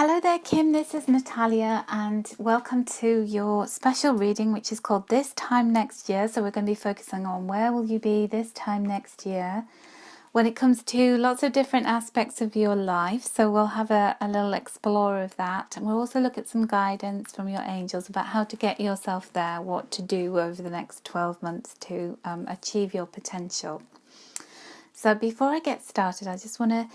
Hello there, Kim. This is Natalia, and welcome to your special reading, which is called This Time Next Year. So we're going to be focusing on where will you be this time next year when it comes to lots of different aspects of your life. So we'll have a little explore of that, and we'll also look at some guidance from your angels about how to get yourself there, what to do over the next 12 months to achieve your potential. So before I get started, I just want to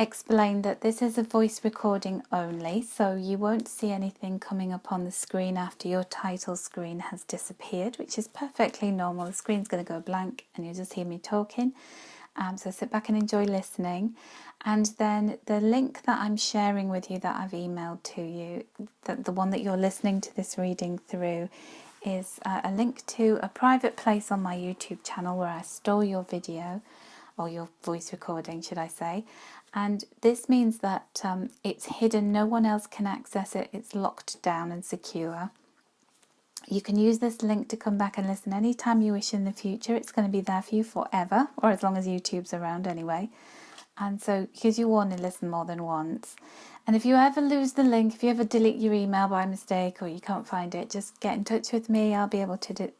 explain that this is a voice recording only, so you won't see anything coming up on the screen after your title screen has disappeared, which is perfectly normal. The screen's going to go blank and you'll just hear me talking. So sit back and enjoy listening. And then the link that I'm sharing with you that I've emailed to you, the one that you're listening to this reading through, is a link to a private place on my YouTube channel where I store your video, or your voice recording, should I say. And this means that it's hidden, no one else can access it, it's locked down and secure. You can use this link to come back and listen anytime you wish in the future. It's going to be there for you forever, or as long as YouTube's around anyway. And so, because you want to listen more than once. And if you ever lose the link, if you ever delete your email by mistake or you can't find it, just get in touch with me. I'll be able to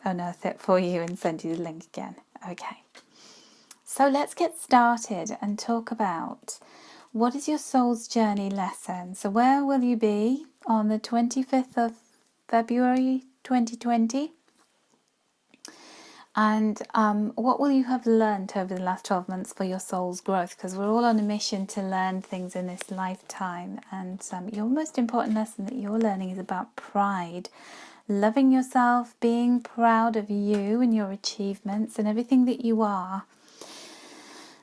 unearth it for you and send you the link again. Okay. So let's get started and talk about what is your soul's journey lesson. So where will you be on the 25th of February 2020? And what will you have learned over the last 12 months for your soul's growth? Because we're all on a mission to learn things in this lifetime. And your most important lesson that you're learning is about pride. Loving yourself, being proud of you and your achievements and everything that you are.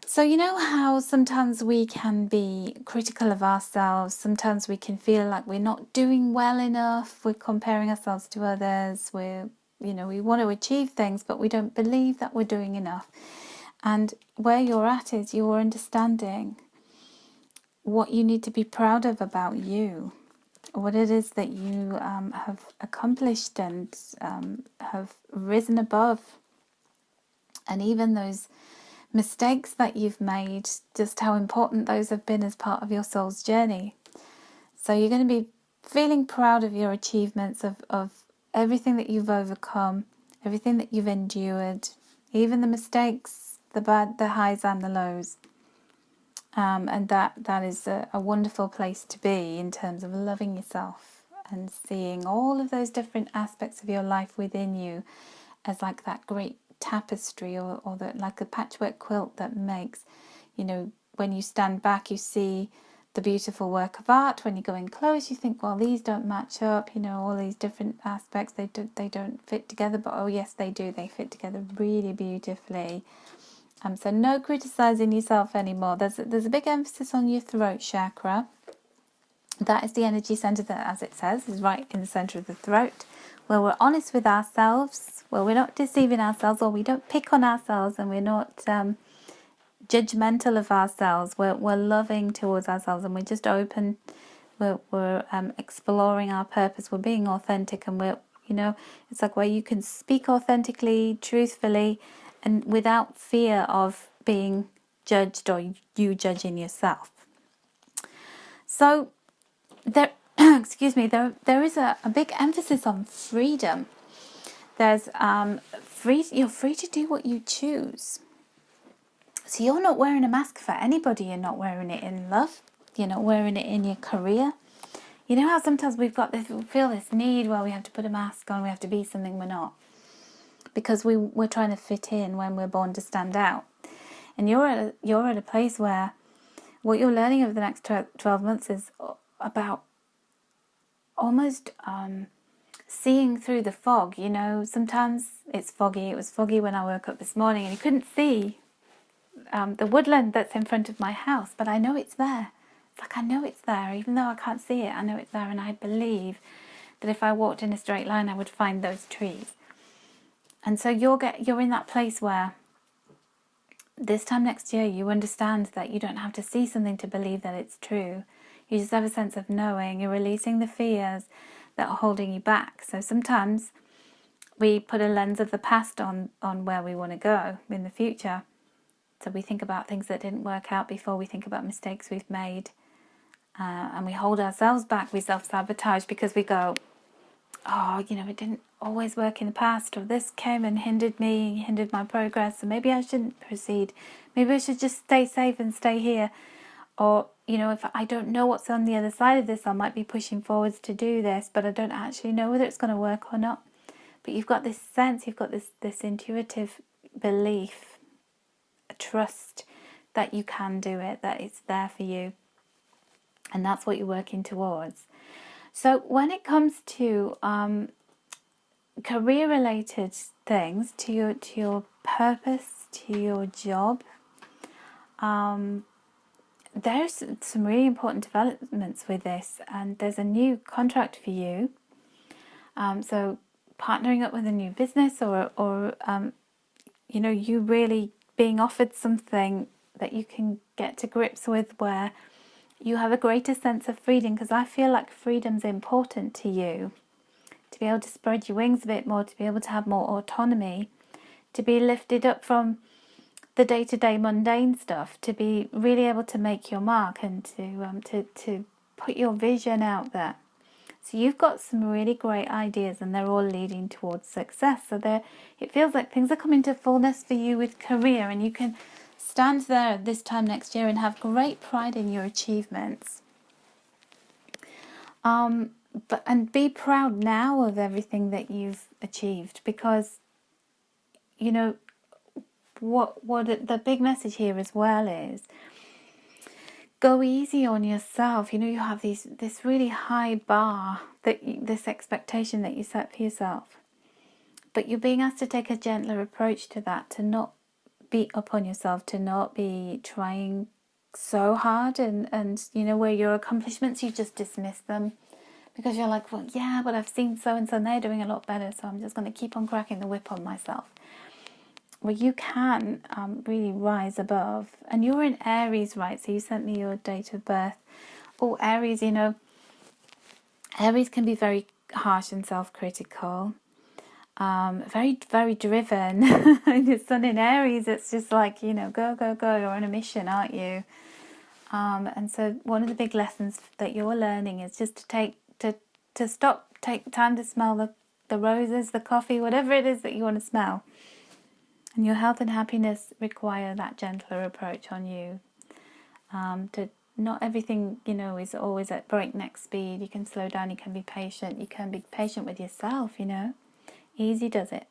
So you know how sometimes we can be critical of ourselves, sometimes we can feel like we're not doing well enough, we're comparing ourselves to others, we want to achieve things, but we don't believe that we're doing enough. And where you're at is you're understanding what you need to be proud of about you, what it is that you have accomplished and have risen above, and even those mistakes that you've made, just how important those have been as part of your soul's journey. So you're going to be feeling proud of your achievements, of everything that you've overcome, everything that you've endured, even the mistakes, the bad, the highs and the lows. And that is a wonderful place to be in terms of loving yourself and seeing all of those different aspects of your life within you as like that great tapestry or like a patchwork quilt that makes, when you stand back you see the beautiful work of art. When you go in close you think, well, these don't match up, all these different aspects, they don't fit together, but oh yes they do, they fit together really beautifully. So no criticizing yourself anymore. There's a big emphasis on your throat chakra. That is the energy center that, as it says, is right in the center of the throat, where we're honest with ourselves, where we're not deceiving ourselves, or we don't pick on ourselves, and we're not judgmental of ourselves. We're loving towards ourselves, and we're just open. We're exploring our purpose. We're being authentic, and it's like where you can speak authentically, truthfully, and without fear of being judged or you judging yourself. So there is a big emphasis on freedom. There's you're free to do what you choose. So you're not wearing a mask for anybody. You're not wearing it in love. You're not wearing it in your career. You know how sometimes we feel this need where we have to put a mask on, we have to be something we're not, because we're trying to fit in when we're born to stand out. And you're at a place where what you're learning over the next 12 months is about almost seeing through the fog. Sometimes it's foggy. It was foggy when I woke up this morning and you couldn't see the woodland that's in front of my house, but I know it's there. It's like I know it's there, even though I can't see it. I know it's there, and I believe that if I walked in a straight line I would find those trees. And so you're in that place where this time next year you understand that you don't have to see something to believe that it's true. You just have a sense of knowing. You're releasing the fears that are holding you back. So sometimes we put a lens of the past on where we want to go in the future. So we think about things that didn't work out before we think about mistakes we've made. and we hold ourselves back, we self-sabotage because we go, oh, it didn't always work in the past, or this came and hindered my progress, so maybe I shouldn't proceed. Maybe I should just stay safe and stay here. Or, if I don't know what's on the other side of this, I might be pushing forwards to do this, but I don't actually know whether it's going to work or not. But you've got this sense, you've got this intuitive belief, a trust that you can do it, that it's there for you. And that's what you're working towards. So when it comes to career-related things, to your purpose, to your job, there's some really important developments with this, and there's a new contract for you. So partnering up with a new business, or you really being offered something that you can get to grips with, where you have a greater sense of freedom, because I feel like freedom's important to you, to be able to spread your wings a bit more, to be able to have more autonomy, to be lifted up from the day-to-day mundane stuff, to be really able to make your mark and to put your vision out there. So you've got some really great ideas, and they're all leading towards success. So it feels like things are coming to fullness for you with career, and you can stand there this time next year and have great pride in your achievements. And be proud now of everything that you've achieved, because what the big message here as well is, go easy on yourself. You have this really high bar, this expectation that you set for yourself, but you're being asked to take a gentler approach to that, to not beat up on yourself, to not be trying so hard, and where your accomplishments, you just dismiss them because you're like, well, yeah, but I've seen so and so and they're doing a lot better, so I'm just going to keep on cracking the whip on myself. Well, you can really rise above. And you're in Aries, right? So you sent me your date of birth. Oh, Aries, Aries can be very harsh and self-critical. Very, very driven. Your sun in Aries, it's just like, go, go, go. You're on a mission, aren't you? And so one of the big lessons that you're learning is just to stop, take time to smell the roses, the coffee, whatever it is that you want to smell. And your health and happiness require that gentler approach on you. To not everything, is always at breakneck speed. You can slow down, you can be patient. You can be patient with yourself, Easy does it.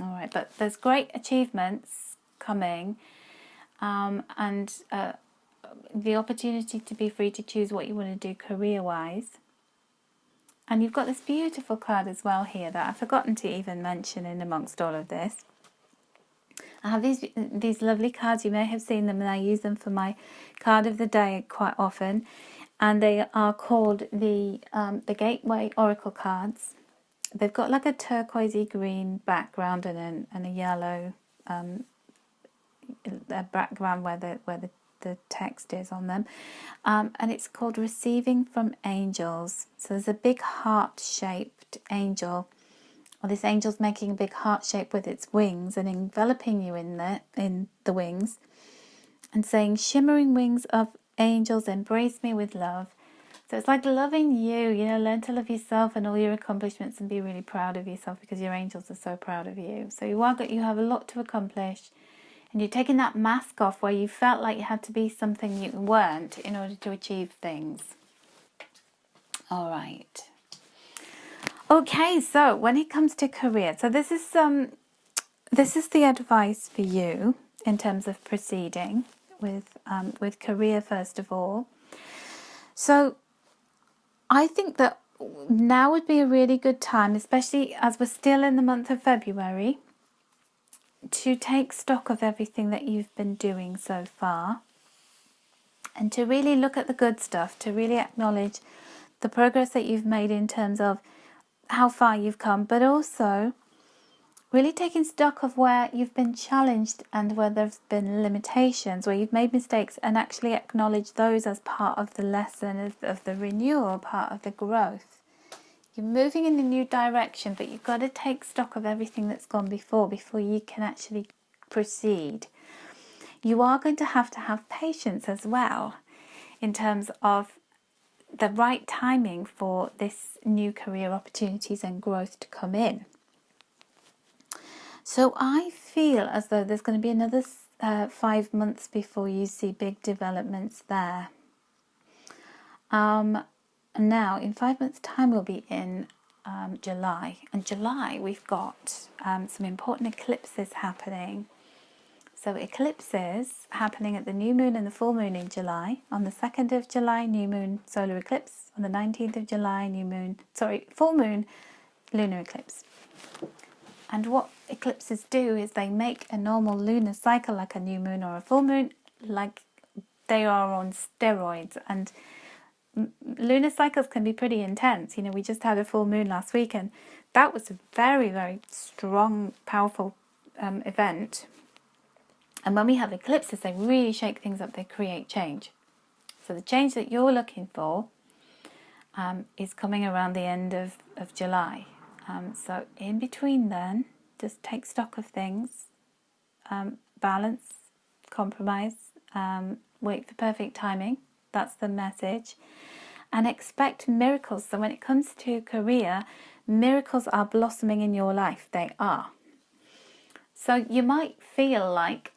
All right, but there's great achievements coming, and the opportunity to be free to choose what you want to do career-wise. And you've got this beautiful card as well here that I've forgotten to even mention in amongst all of this. I have these lovely cards. You may have seen them, and I use them for my card of the day quite often. And they are called the Gateway Oracle cards. They've got like a turquoisey green background and a yellow a background where the text is on them, and it's called Receiving from Angels. So there's a big heart-shaped angel. Well, this angel's making a big heart shape with its wings and enveloping you in the wings, and saying, shimmering wings of angels, embrace me with love. So it's like loving you, learn to love yourself and all your accomplishments, and be really proud of yourself, because your angels are so proud of you. So you have a lot to accomplish, and you're taking that mask off where you felt like you had to be something you weren't in order to achieve things. All right. Okay, so when it comes to career, so this is the advice for you in terms of proceeding with career first of all. So I think that now would be a really good time, especially as we're still in the month of February, to take stock of everything that you've been doing so far, and to really look at the good stuff, to really acknowledge the progress that you've made in terms of how far you've come, but also really taking stock of where you've been challenged and where there's been limitations, where you've made mistakes, and actually acknowledge those as part of the lesson, of the renewal, part of the growth. You're moving in a new direction, but you've got to take stock of everything that's gone before you can actually proceed. You are going to have patience as well, in terms of the right timing for this new career opportunities and growth to come in. So I feel as though there's going to be another 5 months before you see big developments there. Now, in 5 months' time, we'll be in July. And July, we've got some important eclipses happening. So eclipses happening at the new moon and the full moon in July. On the 2nd of July, new moon solar eclipse. On the 19th of July, full moon lunar eclipse. And what eclipses do is they make a normal lunar cycle, like a new moon or a full moon, like they are on steroids. And lunar cycles can be pretty intense. You know, we just had a full moon last week, and that was a very, very strong, powerful event. And when we have eclipses, they really shake things up. They create change. So the change that you're looking for is coming around the end of July. So in between then, just take stock of things, balance, compromise, wait for perfect timing. That's the message. And expect miracles. So when it comes to career, miracles are blossoming in your life. They are. So you might feel like,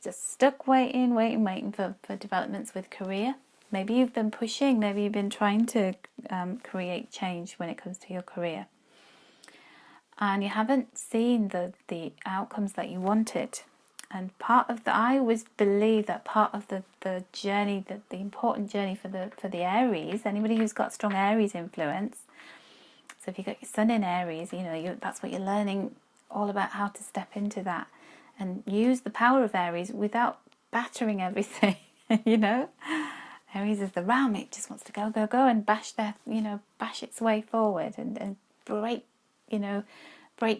just stuck waiting for developments with career. Maybe you've been pushing, maybe you've been trying to create change when it comes to your career. And you haven't seen the outcomes that you wanted. And I always believe that part of the journey, the important journey for the Aries, anybody who's got strong Aries influence, so if you've got your sun in Aries, you know, that's what you're learning all about, how to step into that and use the power of Aries without battering everything, you know. Aries is the ram, it just wants to go and bash its way forward and break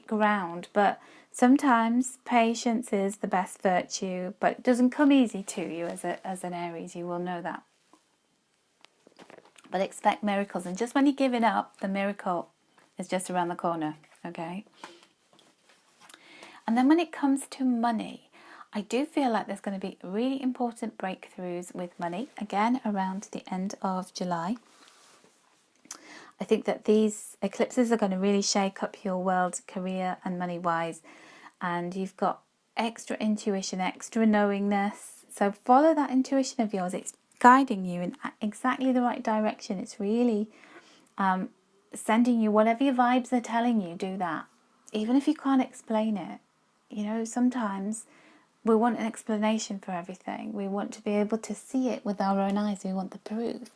ground. But sometimes patience is the best virtue, but it doesn't come easy to you as an Aries, you will know that. But expect miracles, and just when you're giving up, the miracle is just around the corner, okay? And then when it comes to money, I do feel like there's going to be really important breakthroughs with money, again, around the end of July. I think that these eclipses are going to really shake up your world, career and money-wise. And you've got extra intuition, extra knowingness. So follow that intuition of yours. It's guiding you in exactly the right direction. It's really sending you whatever your vibes are telling you, do that. Even if you can't explain it. You know, sometimes we want an explanation for everything. We want to be able to see it with our own eyes. We want the proof.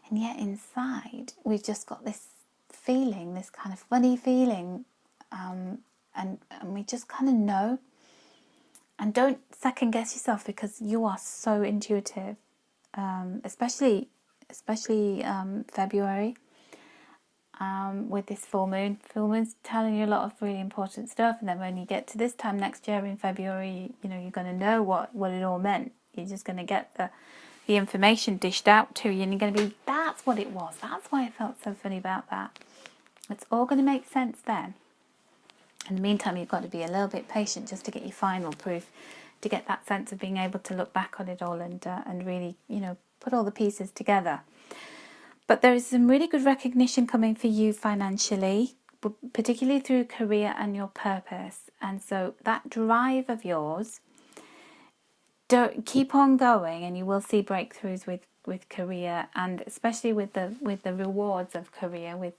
And yet inside, we've just got this feeling, this kind of funny feeling. And we just kind of know. And don't second guess yourself, because you are so intuitive. Especially February. With this full moon. Full moon's telling you a lot of really important stuff, and then when you get to this time next year in February, you know, you're going to know what it all meant. You're just going to get the information dished out to you, and you're going to be, that's what it was. That's why I felt so funny about that. It's all going to make sense then. In the meantime, you've got to be a little bit patient just to get your final proof, to get that sense of being able to look back on it all and really, you know, put all the pieces together. But there is some really good recognition coming for you financially, particularly through career and your purpose. And so that drive of yours, don't keep on going, and you will see breakthroughs with career, and especially with the rewards of career, with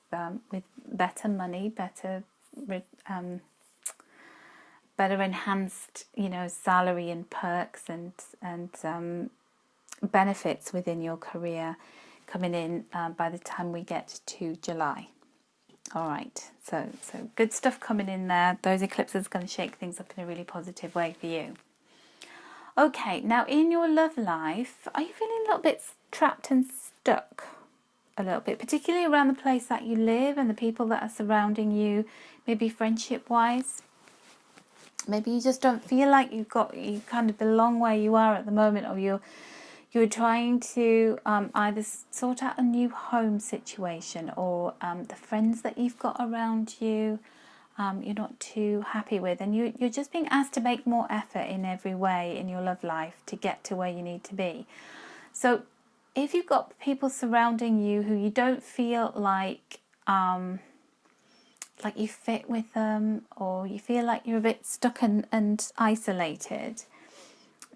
better money, better enhanced, you know, salary and perks and benefits within your career coming in by the time we get to July. All right, so good stuff coming in there. Those eclipses are going to shake things up in a really positive way for you. Okay, now in your love life, are you feeling a little bit trapped and stuck? A little bit, particularly around the place that you live and the people that are surrounding you, maybe friendship-wise. Maybe you just don't feel like you kind of belong where you are at the moment, or you're trying to either sort out a new home situation, or the friends that you've got around you you're not too happy with, and you're just being asked to make more effort in every way in your love life to get to where you need to be. So if you've got people surrounding you who you don't feel like you fit with them, or you feel like you're a bit stuck and isolated,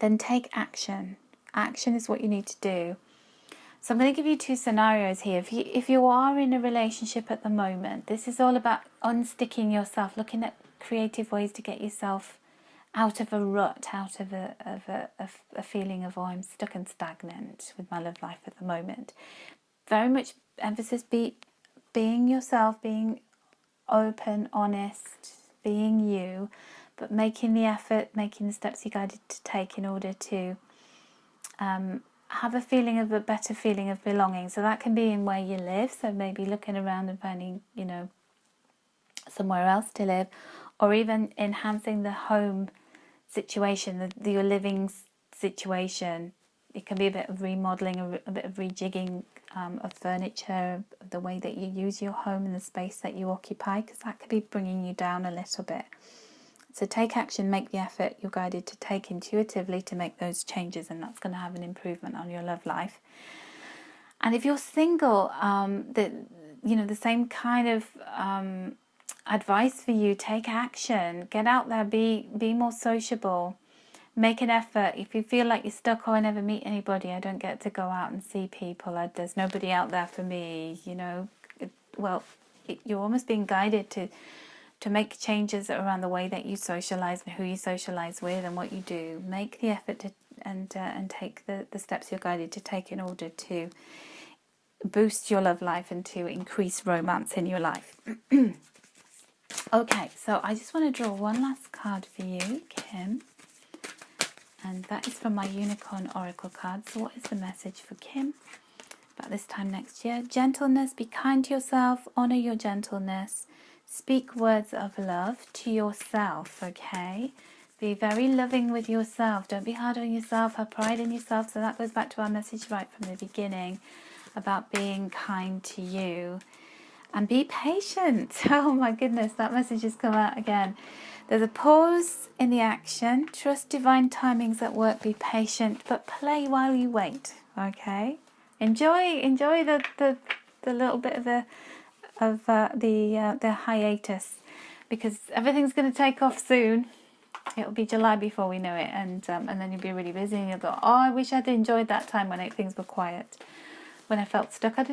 then take action. Action is what you need to do. So I'm going to give you two scenarios here. If you are in a relationship at the moment, this is all about unsticking yourself, looking at creative ways to get yourself out of a rut, out of a feeling of, oh, I'm stuck and stagnant with my love life at the moment. Very much emphasis being yourself, being open, honest, being you, but making the effort, making the steps you're guided to take in order to have a better feeling of belonging. So that can be in where you live, so maybe looking around and finding, somewhere else to live, or even enhancing the home situation, your living situation. It can be a bit of remodeling, a bit of rejigging of furniture, the way that you use your home and the space that you occupy, because that could be bringing you down a little bit. So take action, make the effort you're guided to take intuitively to make those changes, and that's going to have an improvement on your love life. And if you're single, the same kind of advice for you: take action, get out there, be more sociable, make an effort. If you feel like you're stuck, oh, I never meet anybody, I don't get to go out and see people, there's nobody out there for me, you're almost being guided to make changes around the way that you socialize and who you socialize with and what you do. Make the effort and take the steps you're guided to take in order to boost your love life and to increase romance in your life. Okay, so I just want to draw one last card for you, Kim. And that is from my Unicorn Oracle card. So what is the message for Kim about this time next year? Gentleness, be kind to yourself, honor your gentleness. Speak words of love to yourself, okay? Be very loving with yourself. Don't be hard on yourself. Have pride in yourself. So that goes back to our message right from the beginning about being kind to you. And be patient. Oh my goodness, that message has come out again. There's a pause in the action. Trust divine timings at work. Be patient, but play while you wait, okay? Enjoy the little bit of the hiatus, because everything's going to take off soon. It'll be July before we know it, and then you'll be really busy, and you'll go, oh, I wish I'd enjoyed that time when things were quiet, when I felt stuck. I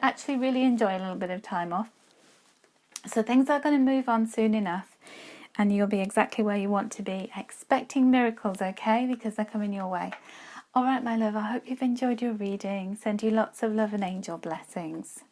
actually really enjoy a little bit of time off. So things are going to move on soon enough, and you'll be exactly where you want to be, expecting miracles, okay, because they're coming your way. All right, my love, I hope you've enjoyed your reading. Send you lots of love and angel blessings.